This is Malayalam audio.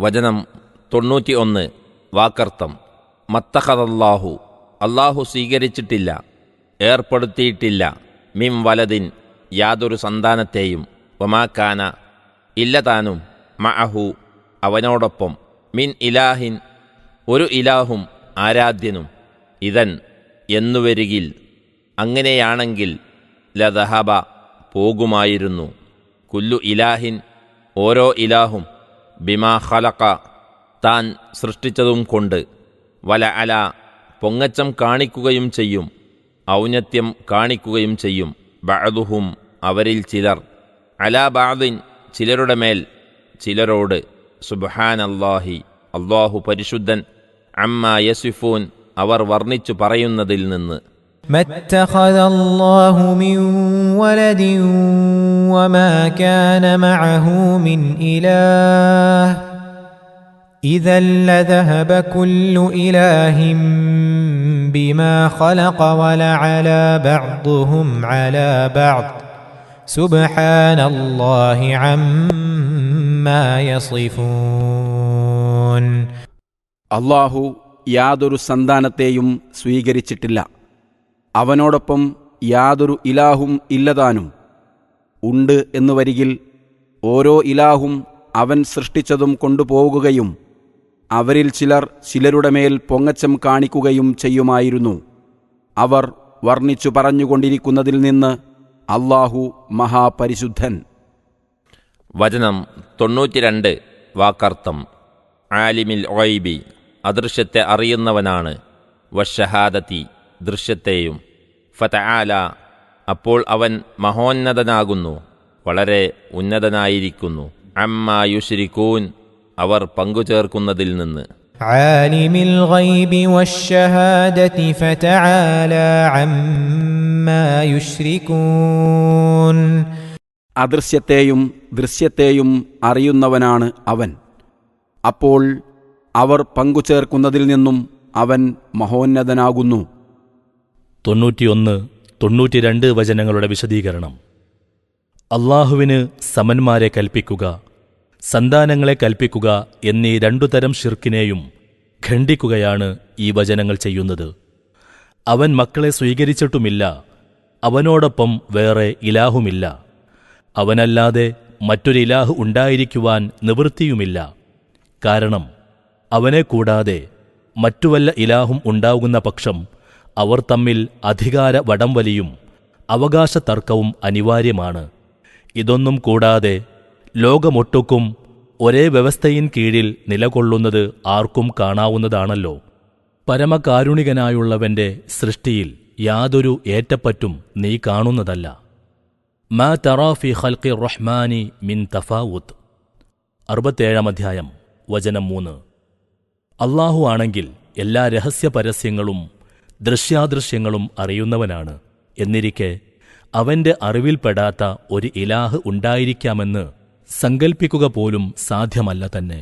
വചനം 91 വാക്കർത്ഥം. മത്തഖദല്ലാഹു, അല്ലാഹു സ്വീകരിച്ചിട്ടില്ല, ഏർപ്പെടുത്തിയിട്ടില്ല, മിം വലദിൻ, യാതൊരു സന്താനത്തെയും, വമാക്കാന, ഇല്ലതാനും, മഅഹു, അവനോടൊപ്പം, മിൻ ഇലാഹിൻ, ഒരു ഇലാഹും ആരാധ്യനും, ഇതൻ, എന്നുവരികിൽ, അങ്ങനെയാണെങ്കിൽ, ലദഹബ, പോകുമായിരുന്നു, കുല്ലു ഇലാഹിൻ, ഓരോ ഇലാഹും, ബിമാ ഖലഖ, താൻ സൃഷ്ടിച്ചതും കൊണ്ട്, വല അല, പൊങ്ങച്ചം കാണിക്കുകയും ചെയ്യും, ഔന്നത്യം കാണിക്കുകയും ചെയ്യും, ബഅദുഹും, അവരിൽ ചിലർ, അലാ ബഅദിൻ, ചിലരുടെ മേൽ ചിലരോട്, സുബ്ഹാനല്ലാഹി, അല്ലാഹു പരിശുദ്ധൻ, അമ്മാ യസിഫൂൻ, അവർ വർണ്ണിച്ചു പറയുന്നതിൽ നിന്ന്. മത്തഖദല്ലാഹു മിൻ വലദിൻ വമാ കാന മഅഹു മിൻ ഇലാഹ് ഇദൻ ലദഹബ കുല്ലു ഇലാഹിൻ ബിമാ ഖലഖ വലഅലാ ബഅദുഹും അലാ ബഅദ് സുബ്ഹാനല്ലാഹി അമ്മാ യസിഫൂൻ. അല്ലാഹു യാതൊരു സന്താനത്തെയും സ്വീകരിച്ചിട്ടില്ല, അവനോടൊപ്പം യാതൊരു ഇലാഹും ഇല്ലതാനും, ഉണ്ട് എന്നു വരികിൽ ഓരോ ഇലാഹും അവൻ സൃഷ്ടിച്ചതും കൊണ്ടുപോകുകയും അവരിൽ ചിലർ ചിലരുടെ മേൽ പൊങ്ങച്ചം കാണിക്കുകയും ചെയ്യുമായിരുന്നു. അവർ വർണ്ണിച്ചു പറഞ്ഞുകൊണ്ടിരിക്കുന്നതിൽ നിന്ന് അല്ലാഹു മഹാപരിശുദ്ധൻ. വചനം 92 വാക്കർത്ഥം. ആലിമിൽ ഗൈബി, അദൃശ്യത്തെ അറിയുന്നവനാണ്, വശഹാദതി, ദൃശ്യത്തെയും, ഫതആല, അപ്പോൾ അവൻ മഹോന്നതനാകുന്നു, വളരെ ഉന്നതനായിരിക്കുന്നു, അമ്മാ യുശ്രികൂൻ, അവർ പങ്കുചേർക്കുന്നതിൽ നിന്ന്. ആലിമിൽ ഗൈബി വശഹാദതി ഫതആല അമ്മാ യുശ്രികൂൻ. അദൃശ്യത്തെയും ദൃശ്യത്തെയും അറിയുന്നവനാണ് അവൻ, അപ്പോൾ അവർ പങ്കുചേർക്കുന്നതിൽ നിന്നും അവൻ മഹോന്നതനാകുന്നു. 91, 92 വചനങ്ങളുടെ വിശദീകരണം. അള്ളാഹുവിന് സമന്മാരെ കൽപ്പിക്കുക, സന്താനങ്ങളെ കൽപ്പിക്കുക എന്നീ 2 തരം ശിർക്കിനെയും ഖണ്ഡിക്കുകയാണ് ഈ വചനങ്ങൾ ചെയ്യുന്നത്. അവൻ മക്കളെ സ്വീകരിച്ചിട്ടുമില്ല, അവനോടൊപ്പം വേറെ ഇലാഹുമില്ല, അവനല്ലാതെ മറ്റൊരു ഇലാഹു ഉണ്ടായിരിക്കുവാൻ നിവൃത്തിയുമില്ല. കാരണം അവനെ കൂടാതെ മറ്റു വല്ല ഇലാഹും ഉണ്ടാകുന്ന പക്ഷം അവർ തമ്മിൽ അധികാര വടംവലിയും അവകാശ തർക്കവും അനിവാര്യമാണ്. ഇതൊന്നും കൂടാതെ ലോകമൊട്ടുക്കും ഒരേ വ്യവസ്ഥയിൻ കീഴിൽ നിലകൊള്ളുന്നത് ആർക്കും കാണാവുന്നതാണല്ലോ. പരമകാരുണികനായുള്ളവന്റെ സൃഷ്ടിയിൽ യാതൊരു ഏറ്റപ്പറ്റും നീ കാണുന്നതല്ല. മാ തറാ ഫി ഖൽഖി റഹ്മാനി മിൻ തഫാവുത്ത്. 67 അധ്യായം വചനം 3. അല്ലാഹു ആണെങ്കിൽ എല്ലാ രഹസ്യപരസ്യങ്ങളും ദൃശ്യാദൃശ്യങ്ങളും അറിയുന്നവനാണ്. എന്നിരിക്കെ അവന്റെ അറിവിൽപ്പെടാത്ത ഒരു ഇലാഹ് ഉണ്ടായിരിക്കാമെന്ന് സങ്കൽപ്പിക്കുക പോലും സാധ്യമല്ല തന്നെ.